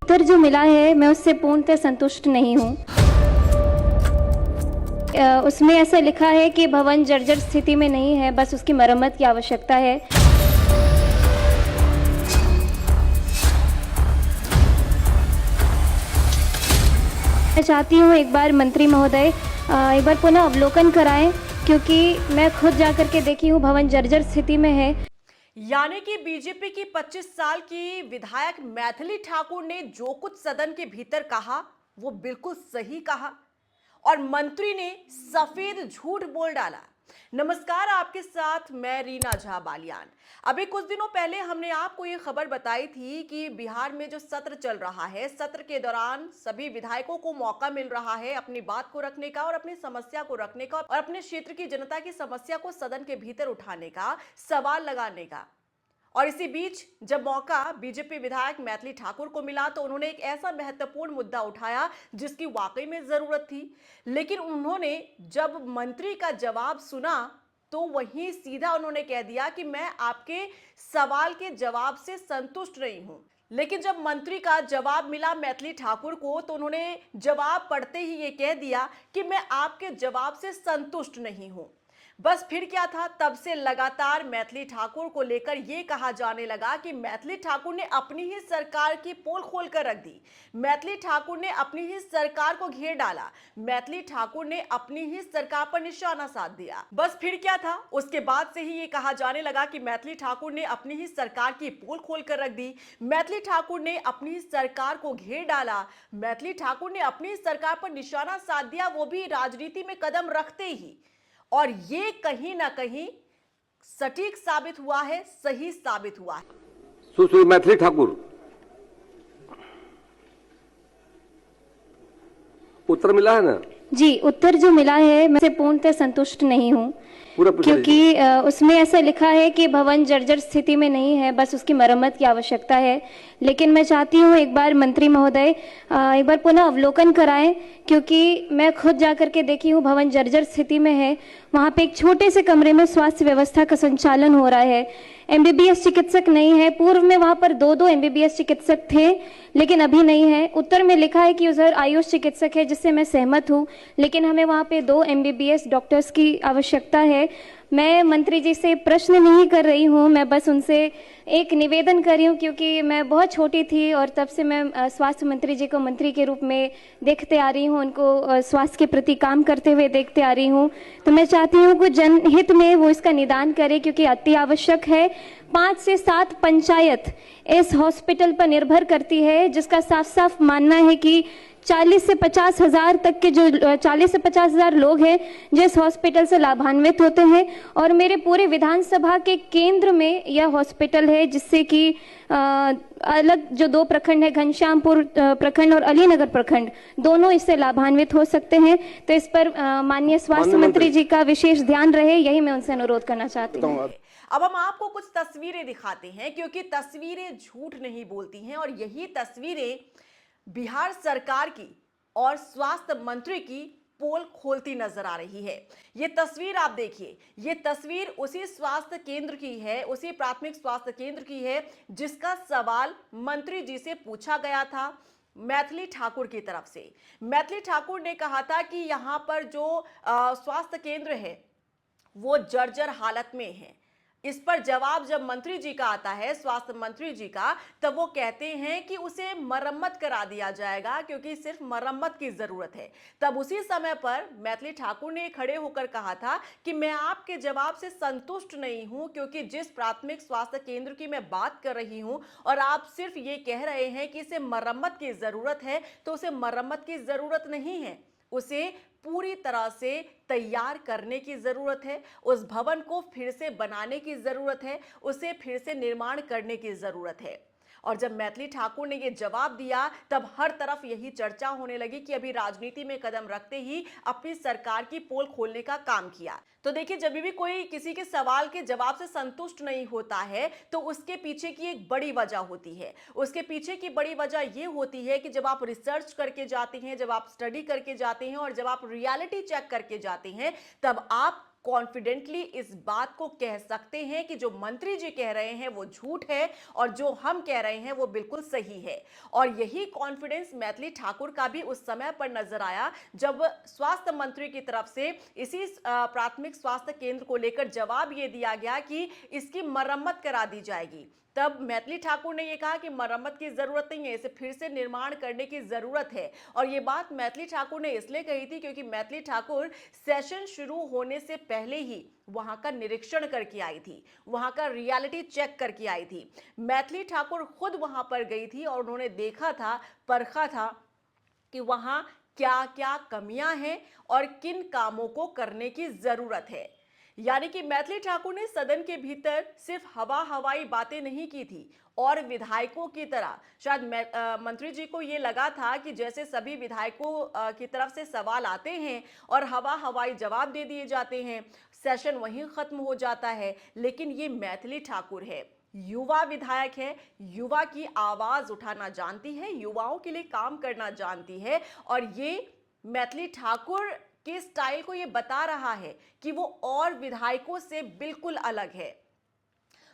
उत्तर जो मिला है मैं उससे पूर्णतः संतुष्ट नहीं हूँ। उसमें ऐसा लिखा है कि भवन जर्जर स्थिति में नहीं है, बस उसकी मरम्मत की आवश्यकता है। मैं चाहती हूँ एक बार मंत्री महोदय एक बार पुनः अवलोकन कराएं, क्योंकि मैं खुद जाकर के देखी हूँ भवन जर्जर स्थिति में है। यानी कि बीजेपी की 25 साल की विधायक मैथिली ठाकुर ने जो कुछ सदन के भीतर कहा वो बिल्कुल सही कहा और मंत्री ने सफेद झूठ बोल डाला। नमस्कार, आपके साथ मैं रीना झा बालियान। अभी कुछ दिनों पहले हमने आपको ये खबर बताई थी कि बिहार में जो सत्र चल रहा है, सत्र के दौरान सभी विधायकों को मौका मिल रहा है अपनी बात को रखने का और अपनी समस्या को रखने का और अपने क्षेत्र की जनता की समस्या को सदन के भीतर उठाने का, सवाल लगाने का। और इसी बीच जब मौका बीजेपी विधायक मैथिली ठाकुर को मिला तो उन्होंने एक ऐसा महत्वपूर्ण मुद्दा उठाया जिसकी वाकई में जरूरत थी। लेकिन उन्होंने जब मंत्री का जवाब सुना तो वहीं सीधा उन्होंने कह दिया कि मैं आपके सवाल के जवाब से संतुष्ट नहीं हूं। लेकिन जब मंत्री का जवाब मिला मैथिली ठाकुर को तो उन्होंने जवाब पढ़ते ही ये कह दिया कि मैं आपके जवाब से संतुष्ट नहीं हूं। बस फिर क्या था, तब से लगातार मैथिली ठाकुर को लेकर यह कहा जाने लगा कि मैथिली ठाकुर ने अपनी ही सरकार की पोल खोल कर रख दी, मैथिली ठाकुर ने अपनी ही सरकार को घेर डाला, मैथिली ठाकुर ने अपनी ही सरकार पर निशाना साध दिया। बस फिर क्या था, उसके बाद से ही ये कहा जाने लगा कि मैथिली ठाकुर ने अपनी ही सरकार की पोल खोल कर रख दी, मैथिली ठाकुर ने अपनी ही सरकार को घेर डाला, मैथिली ठाकुर ने अपनी ही सरकार पर निशाना साध दिया, वो भी राजनीति में कदम रखते ही। और ये कहीं ना कहीं सटीक साबित हुआ है, सही साबित हुआ है। सुश्री मैथिली ठाकुर, उत्तर मिला है ना? जी, उत्तर जो मिला है मैं उससे पूर्णतः संतुष्ट नहीं हूँ, क्योंकि उसमें ऐसा लिखा है कि भवन जर्जर स्थिति में नहीं है, बस उसकी मरम्मत की आवश्यकता है। लेकिन मैं चाहती हूँ एक बार मंत्री महोदय एक बार पुनः अवलोकन कराएं, क्योंकि मैं खुद जाकर के देखी हूँ भवन जर्जर स्थिति में है। वहाँ पे एक छोटे से कमरे में स्वास्थ्य व्यवस्था का संचालन हो रहा है, एमबीबीएस चिकित्सक नहीं है। पूर्व में वहाँ पर दो एमबीबीएस चिकित्सक थे, लेकिन अभी नहीं है। उत्तर में लिखा है कि उधर आयुष चिकित्सक है, जिससे मैं सहमत हूँ, लेकिन हमें वहाँ पे 2 एमबीबीएस डॉक्टर्स की आवश्यकता है। मैं मंत्री जी से प्रश्न नहीं कर रही हूँ, मैं बस उनसे एक निवेदन कर रही हूँ, क्योंकि मैं बहुत छोटी थी और तब से मैं स्वास्थ्य मंत्री जी को मंत्री के रूप में देखते आ रही हूँ, उनको स्वास्थ्य के प्रति काम करते हुए देखते आ रही हूँ। तो मैं चाहती हूँ कि जनहित में वो इसका निदान करे, क्योंकि अति आवश्यक है। 5 से 7 पंचायत इस हॉस्पिटल पर निर्भर करती है, जिसका साफ साफ मानना है कि 40 से 50 हजार तक के जो 40 से 50 हजार लोग हैं जो इस हॉस्पिटल से लाभान्वित होते हैं। और मेरे पूरे विधानसभा के केंद्र में यह हॉस्पिटल है, जिससे कि अलग जो 2 प्रखंड है, घनश्यामपुर प्रखंड और अलीनगर प्रखंड, दोनों इससे लाभान्वित हो सकते हैं। तो इस पर माननीय स्वास्थ्य मंत्री जी का विशेष ध्यान रहे, यही मैं उनसे अनुरोध करना चाहती हूँ। अब हम आपको कुछ तस्वीरें दिखाते हैं, क्योंकि तस्वीरें झूठ नहीं बोलती हैं और यही तस्वीरें बिहार सरकार की और स्वास्थ्य मंत्री की पोल खोलती नजर आ रही है। ये तस्वीर आप देखिए, ये तस्वीर उसी स्वास्थ्य केंद्र की है, उसी प्राथमिक स्वास्थ्य केंद्र की है जिसका सवाल मंत्री जी से पूछा गया था मैथिली ठाकुर की तरफ से। मैथिली ठाकुर ने कहा था कि यहां पर जो स्वास्थ्य केंद्र है वो जर्जर हालत में है। इस पर जवाब जब मंत्री जी का आता है, स्वास्थ्य मंत्री जी का, तब वो कहते हैं कि उसे मरम्मत करा दिया जाएगा, क्योंकि सिर्फ मरम्मत की जरूरत है। तब उसी समय पर मैथिली ठाकुर ने खड़े होकर कहा था कि मैं आपके जवाब से संतुष्ट नहीं हूं, क्योंकि जिस प्राथमिक स्वास्थ्य केंद्र की मैं बात कर रही हूं और आप सिर्फ ये कह रहे हैं कि इसे मरम्मत की जरूरत है, तो उसे मरम्मत की जरूरत नहीं है, उसे पूरी तरह से तैयार करने की जरूरत है, उस भवन को फिर से बनाने की जरूरत है, उसे फिर से निर्माण करने की जरूरत है। और जब मैथिली ठाकुर ने यह जवाब दिया तब हर तरफ यही चर्चा होने लगी कि अभी राजनीति में कदम रखते ही अपनी सरकार की पोल खोलने का काम किया। तो देखिए, जब भी कोई किसी के सवाल के जवाब से संतुष्ट नहीं होता है तो उसके पीछे की एक बड़ी वजह होती है। उसके पीछे की बड़ी वजह यह होती है कि जब आप रिसर्च करके जाते हैं, जब आप स्टडी करके जाते हैं और जब आप रियलिटी चेक करके जाते हैं, तब आप कॉन्फिडेंटली इस बात को कह सकते हैं कि जो मंत्री जी कह रहे हैं वो झूठ है और जो हम कह रहे हैं वो बिल्कुल सही है। और यही कॉन्फिडेंस मैथिली ठाकुर का भी उस समय पर नजर आया जब स्वास्थ्य मंत्री की तरफ से इसी प्राथमिक स्वास्थ्य केंद्र को लेकर जवाब ये दिया गया कि इसकी मरम्मत करा दी जाएगी। तब मैथिली ठाकुर ने यह कहा कि मरम्मत की जरूरत नहीं है, इसे फिर से निर्माण करने की जरूरत है। और यह बात मैथिली ठाकुर ने इसलिए कही थी क्योंकि मैथिली ठाकुर सेशन शुरू होने से पहले ही वहां का निरीक्षण करके आई थी, वहां का रियलिटी चेक करके आई थी। मैथिली ठाकुर खुद वहां पर गई थी और उन्होंने देखा था, परखा था कि वहां क्या क्या कमियां हैं और किन कामों को करने की जरूरत है। यानी कि मैथिली ठाकुर ने सदन के भीतर सिर्फ हवाई बातें नहीं की थी और विधायकों की तरह शायद मंत्री जी को यह लगा था कि जैसे सभी विधायकों की तरफ से सवाल आते हैं और हवाई जवाब दे दिए जाते हैं, सेशन वहीं खत्म हो जाता है। लेकिन ये मैथिली ठाकुर है, युवा विधायक है, युवा की आवाज उठाना जानती है, युवाओं के लिए काम करना जानती है। और ये मैथिली ठाकुर के स्टाइल को ये बता रहा है कि वो और विधायकों से बिल्कुल अलग है।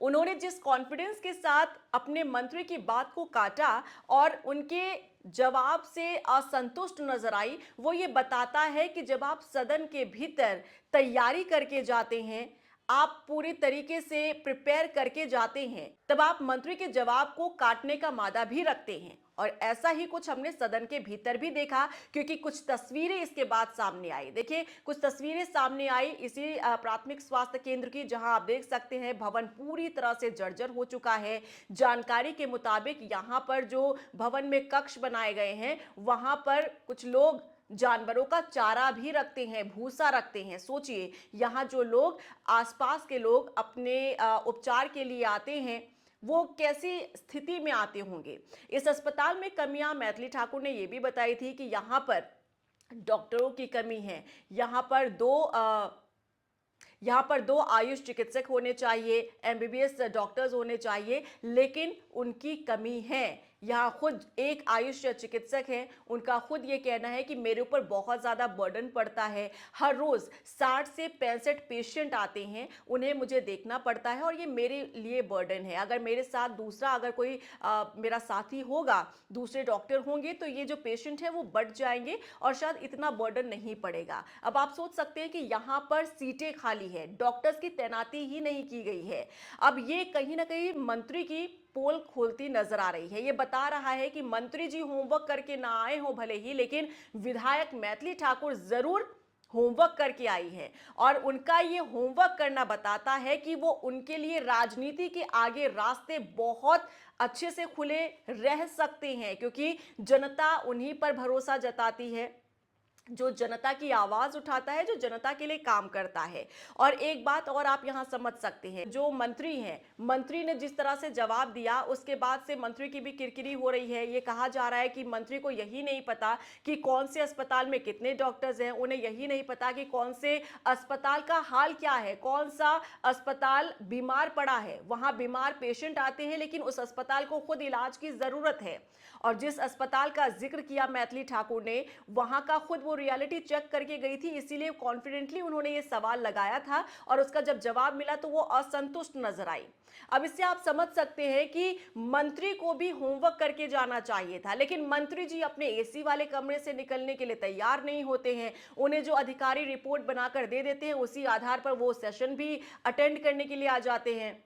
उन्होंने जिस कॉन्फिडेंस के साथ अपने मंत्री की बात को काटा और उनके जवाब से असंतुष्ट नजर आई, वो ये बताता है कि जब आप सदन के भीतर तैयारी करके जाते हैं, आप पूरी तरीके से प्रिपेयर करके जाते हैं, तब आप मंत्री के जवाब को काटने का मादा भी रखते हैं। और ऐसा ही कुछ हमने सदन के भीतर भी देखा, क्योंकि कुछ तस्वीरें इसके बाद सामने आई। देखिए, कुछ तस्वीरें सामने आई इसी प्राथमिक स्वास्थ्य केंद्र की, जहां आप देख सकते हैं भवन पूरी तरह से जर्जर हो चुका है। जानकारी के मुताबिक यहां पर जो भवन में कक्ष बनाए गए हैं, वहां पर कुछ लोग जानवरों का चारा भी रखते हैं, भूसा रखते हैं। सोचिए, यहाँ जो लोग, आसपास के लोग अपने उपचार के लिए आते हैं, वो कैसी स्थिति में आते होंगे। इस अस्पताल में कमियां मैथिली ठाकुर ने यह भी बताई थी कि यहाँ पर डॉक्टरों की कमी है, यहाँ पर दो आयुष चिकित्सक होने चाहिए, एमबीबीएस डॉक्टर्स होने चाहिए, लेकिन उनकी कमी है। यहाँ खुद एक आयुष चिकित्सक हैं, उनका खुद ये कहना है कि मेरे ऊपर बहुत ज़्यादा बर्डन पड़ता है। हर रोज़ 60 से 65 पेशेंट आते हैं, उन्हें मुझे देखना पड़ता है और ये मेरे लिए बर्डन है। अगर मेरे साथ दूसरा अगर कोई मेरा साथी होगा, दूसरे डॉक्टर होंगे, तो ये जो पेशेंट है वो बढ़ जाएंगे और शायद इतना बर्डन नहीं पड़ेगा। अब आप सोच सकते हैं कि यहाँ पर सीटें खाली है, डॉक्टर्स की तैनाती ही नहीं की गई है। अब ये कहीं ना कहीं मंत्री की पोल खोलती नजर आ रही है। ये बता रहा है कि मंत्री जी होमवर्क करके ना आए हो भले ही, लेकिन विधायक मैथिली ठाकुर जरूर होमवर्क करके आई है। और उनका ये होमवर्क करना बताता है कि वो उनके लिए राजनीति के आगे रास्ते बहुत अच्छे से खुले रह सकते हैं, क्योंकि जनता उन्हीं पर भरोसा जताती है, जो जनता की आवाज उठाता है, जो जनता के लिए काम करता है। और एक बात और आप यहां समझ सकते हैं, जो मंत्री हैं, मंत्री ने जिस तरह से जवाब दिया, उसके बाद से मंत्री की भी किरकिरी हो रही है। ये कहा जा रहा है कि मंत्री को यही नहीं पता कि कौन से अस्पताल में कितने डॉक्टर्स हैं, उन्हें यही नहीं पता कि कौन से अस्पताल का हाल क्या है, कौन सा अस्पताल बीमार पड़ा है। वहां बीमार पेशेंट आते हैं, लेकिन उस अस्पताल को खुद इलाज की जरूरत है। और जिस अस्पताल का जिक्र किया मैथिली ठाकुर ने, वहां का खुद वो रियलिटी चेक करके गई थी, इसीलिए कॉन्फिडेंटली उन्होंने ये सवाल लगाया था और उसका जब जवाब मिला तो वो असंतुष्ट नजर आई। अब इससे आप समझ सकते हैं कि मंत्री को भी होमवर्क करके जाना चाहिए था, लेकिन मंत्री जी अपने एसी वाले कमरे से निकलने के लिए तैयार नहीं होते हैं। उन्हें जो अधिकारी रिपोर्ट बनाकर दे देते हैं, उसी आधार पर वो सेशन भी अटेंड करने के लिए आ जाते हैं।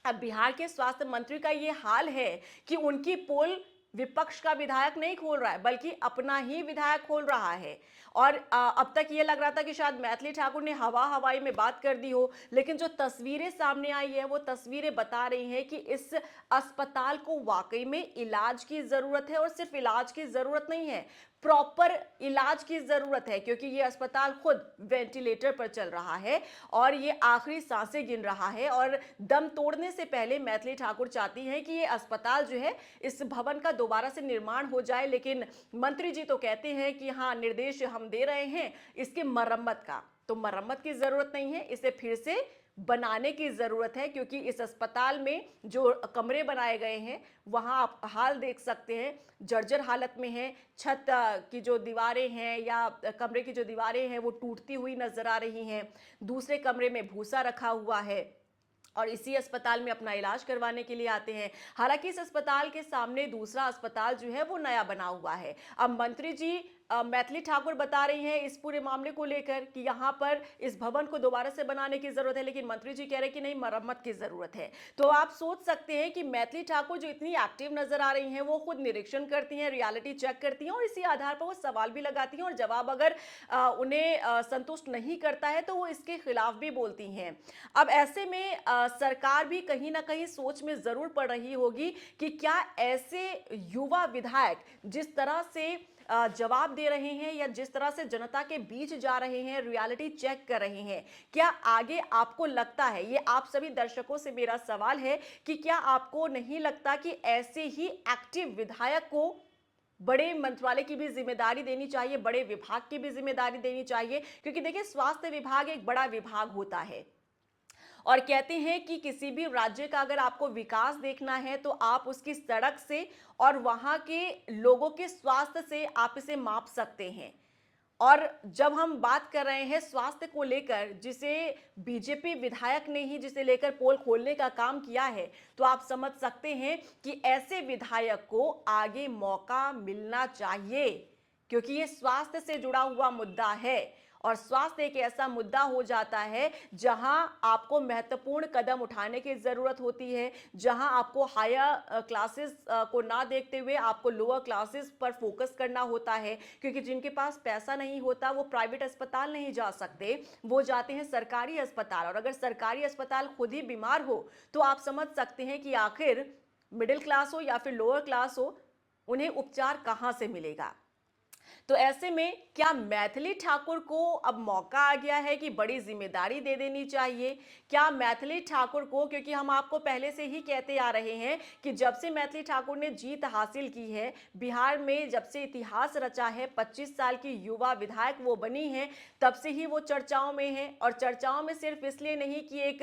अब बिहार के स्वास्थ्य मंत्री का ये हाल है कि उनकी पोल विपक्ष का विधायक नहीं खोल रहा है, बल्कि अपना ही विधायक खोल रहा है। और अब तक ये लग रहा था कि शायद मैथिली ठाकुर ने हवाई में बात कर दी हो, लेकिन जो तस्वीरें सामने आई है, वो तस्वीरें बता रही हैं कि इस अस्पताल को वाकई में इलाज की जरूरत है। और सिर्फ इलाज की जरूरत नहीं है, प्रॉपर इलाज की जरूरत है, क्योंकि ये अस्पताल खुद वेंटिलेटर पर चल रहा है और ये आखिरी सांसें गिन रहा है। और दम तोड़ने से पहले मैथिली ठाकुर चाहती हैं कि ये अस्पताल जो है, इस भवन का दोबारा से निर्माण हो जाए। लेकिन मंत्री जी तो कहते हैं कि हाँ, निर्देश हम दे रहे हैं इसकी मरम्मत का, तो मरम्मत की जरूरत नहीं है, इसे फिर से बनाने की ज़रूरत है, क्योंकि इस अस्पताल में जो कमरे बनाए गए हैं वहाँ आप हाल देख सकते हैं, जर्जर हालत में है। छत की जो दीवारें हैं या कमरे की जो दीवारें हैं वो टूटती हुई नज़र आ रही हैं। दूसरे कमरे में भूसा रखा हुआ है और इसी अस्पताल में अपना इलाज करवाने के लिए आते हैं। हालांकि इस अस्पताल के सामने दूसरा अस्पताल जो है वो नया बना हुआ है। अब मंत्री जी मैथिली ठाकुर बता रही हैं इस पूरे मामले को लेकर कि यहाँ पर इस भवन को दोबारा से बनाने की जरूरत है, लेकिन मंत्री जी कह रहे हैं कि नहीं, मरम्मत की जरूरत है। तो आप सोच सकते हैं कि मैथिली ठाकुर जो इतनी एक्टिव नजर आ रही हैं, वो खुद निरीक्षण करती हैं, रियलिटी चेक करती हैं और इसी आधार पर वो सवाल भी लगाती हैं और जवाब अगर उन्हें संतुष्ट नहीं करता है तो वो इसके खिलाफ भी बोलती हैं। अब ऐसे में सरकार भी कहीं ना कहीं सोच में जरूर पड़ रही होगी कि क्या ऐसे युवा विधायक जिस तरह से जवाब दे रहे हैं या जिस तरह से जनता के बीच जा रहे हैं, रियलिटी चेक कर रहे हैं, क्या आगे आपको लगता है, ये आप सभी दर्शकों से मेरा सवाल है कि क्या आपको नहीं लगता कि ऐसे ही एक्टिव विधायक को बड़े मंत्रालय की भी जिम्मेदारी देनी चाहिए, बड़े विभाग की भी जिम्मेदारी देनी चाहिए? क्योंकि देखिए, स्वास्थ्य विभाग एक बड़ा विभाग होता है और कहते हैं कि किसी भी राज्य का अगर आपको विकास देखना है तो आप उसकी सड़क से और वहां के लोगों के स्वास्थ्य से आप इसे माप सकते हैं। और जब हम बात कर रहे हैं स्वास्थ्य को लेकर, जिसे बीजेपी विधायक ने ही जिसे लेकर पोल खोलने का काम किया है, तो आप समझ सकते हैं कि ऐसे विधायक को आगे मौका मिलना चाहिए, क्योंकि ये स्वास्थ्य से जुड़ा हुआ मुद्दा है और स्वास्थ्य एक ऐसा मुद्दा हो जाता है जहां आपको महत्वपूर्ण कदम उठाने की जरूरत होती है, जहां आपको हायर क्लासेस को ना देखते हुए आपको लोअर क्लासेस पर फोकस करना होता है, क्योंकि जिनके पास पैसा नहीं होता वो प्राइवेट अस्पताल नहीं जा सकते, वो जाते हैं सरकारी अस्पताल। और अगर सरकारी अस्पताल खुद ही बीमार हो तो आप समझ सकते हैं कि आखिर मिडिल क्लास हो या फिर लोअर क्लास हो, उन्हें उपचार कहां से मिलेगा। तो ऐसे में क्या मैथिली ठाकुर को अब मौका आ गया है कि बड़ी जिम्मेदारी दे देनी चाहिए? क्या मैथिली ठाकुर को, क्योंकि हम आपको पहले से ही कहते आ रहे हैं कि जब से मैथिली ठाकुर ने जीत हासिल की है बिहार में, जब से इतिहास रचा है, 25 साल की युवा विधायक वो बनी है, तब से ही वो चर्चाओं में है। और चर्चाओं में सिर्फ इसलिए नहीं कि एक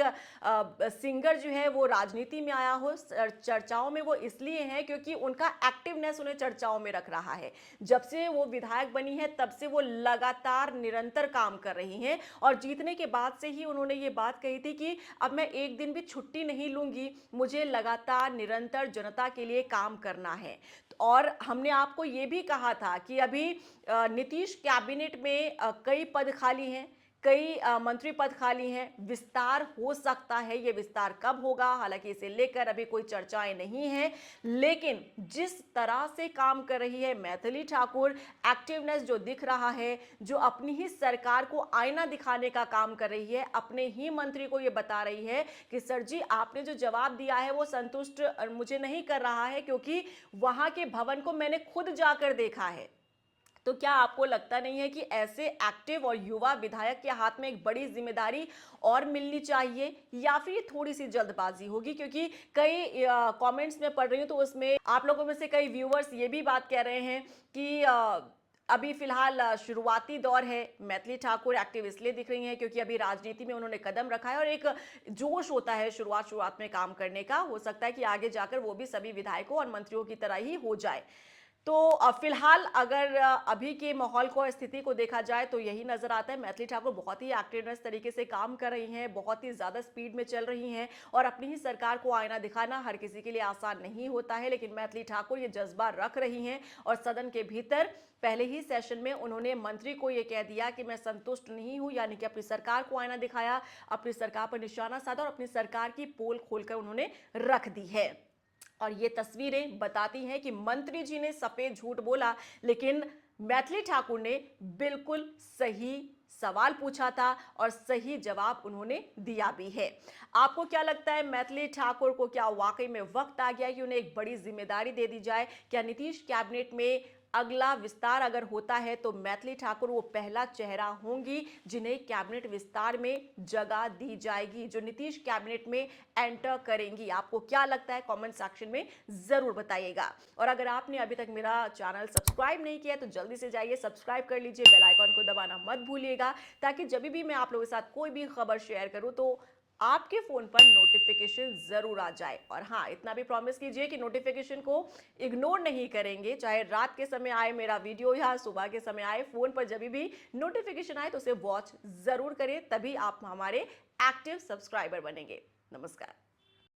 सिंगर जो है वो राजनीति में आया हो, चर्चाओं में वो इसलिए है क्योंकि उनका एक्टिवनेस उन्हें चर्चाओं में रख रहा है। जब से वो विधायक बनी है तब से वो लगातार निरंतर काम कर रही हैं और जीतने के बाद से ही उन्होंने ये बात कही थी कि अब मैं एक दिन भी छुट्टी नहीं लूंगी, मुझे लगातार निरंतर जनता के लिए काम करना है। और हमने आपको ये भी कहा था कि अभी नीतीश कैबिनेट में कई पद खाली हैं, कई मंत्री पद खाली हैं, विस्तार हो सकता है। ये विस्तार कब होगा, हालांकि इसे लेकर अभी कोई चर्चाएं नहीं हैं, लेकिन जिस तरह से काम कर रही है मैथिली ठाकुर, एक्टिवनेस जो दिख रहा है, जो अपनी ही सरकार को आईना दिखाने का काम कर रही है, अपने ही मंत्री को ये बता रही है कि सर जी आपने जो जवाब दिया है वो संतुष्ट मुझे नहीं कर रहा है, क्योंकि वहां के भवन को मैंने खुद जाकर देखा है। तो क्या आपको लगता नहीं है कि ऐसे एक्टिव और युवा विधायक के हाथ में एक बड़ी जिम्मेदारी और मिलनी चाहिए, या फिर ये थोड़ी सी जल्दबाजी होगी? क्योंकि कई कमेंट्स में पढ़ रही हूँ तो उसमें आप लोगों में से कई व्यूअर्स ये भी बात कह रहे हैं कि अभी फिलहाल शुरुआती दौर है, मैथिली ठाकुर एक्टिव इसलिए दिख रही हैं क्योंकि अभी राजनीति में उन्होंने कदम रखा है और एक जोश होता है शुरुआत में काम करने का। हो सकता है कि आगे जाकर वो भी सभी विधायकों और मंत्रियों की तरह ही हो जाए। तो फिलहाल अगर अभी के माहौल को, स्थिति को देखा जाए तो यही नजर आता है। मैथिली ठाकुर बहुत ही एक्टिवनेस तरीके से काम कर रही हैं, बहुत ही ज्यादा स्पीड में चल रही हैं और अपनी ही सरकार को आईना दिखाना हर किसी के लिए आसान नहीं होता है, लेकिन मैथिली ठाकुर ये जज्बा रख रही हैं और सदन के भीतर पहले ही सेशन में उन्होंने मंत्री को ये कह दिया कि मैं संतुष्ट नहीं हूं, यानी कि अपनी सरकार को आईना दिखाया, अपनी सरकार पर निशाना साधा और अपनी सरकार की पोल खोलकर उन्होंने रख दी है। और ये तस्वीरें बताती हैं कि मंत्री जी ने सफेद झूठ बोला, लेकिन मैथिली ठाकुर ने बिल्कुल सही सवाल पूछा था और सही जवाब उन्होंने दिया भी है। आपको क्या लगता है, मैथिली ठाकुर को क्या वाकई में वक्त आ गया कि उन्हें एक बड़ी जिम्मेदारी दे दी जाए? क्या नीतीश कैबिनेट में अगला विस्तार अगर होता है तो मैथिली ठाकुर वो पहला चेहरा होंगी जिन्हें कैबिनेट विस्तार में जगह दी जाएगी, जो नीतीश कैबिनेट में एंटर करेंगी? आपको क्या लगता है, कमेंट सेक्शन में जरूर बताइएगा। और अगर आपने अभी तक मेरा चैनल सब्सक्राइब नहीं किया तो जल्दी से जाइए सब्सक्राइब कर लीजिए, बेल आइकॉन को दबाना मत भूलिएगा, ताकि जब भी मैं आप लोगों के साथ कोई भी खबर शेयर करूं तो आपके फोन पर नोटिफिकेशन जरूर आ जाए। और हाँ, इतना भी प्रॉमिस कीजिए कि नोटिफिकेशन को इग्नोर नहीं करेंगे, चाहे रात के समय आए मेरा वीडियो या सुबह के समय आए, फोन पर जब भी नोटिफिकेशन आए तो उसे वॉच जरूर करें, तभी आप हमारे एक्टिव सब्सक्राइबर बनेंगे। नमस्कार।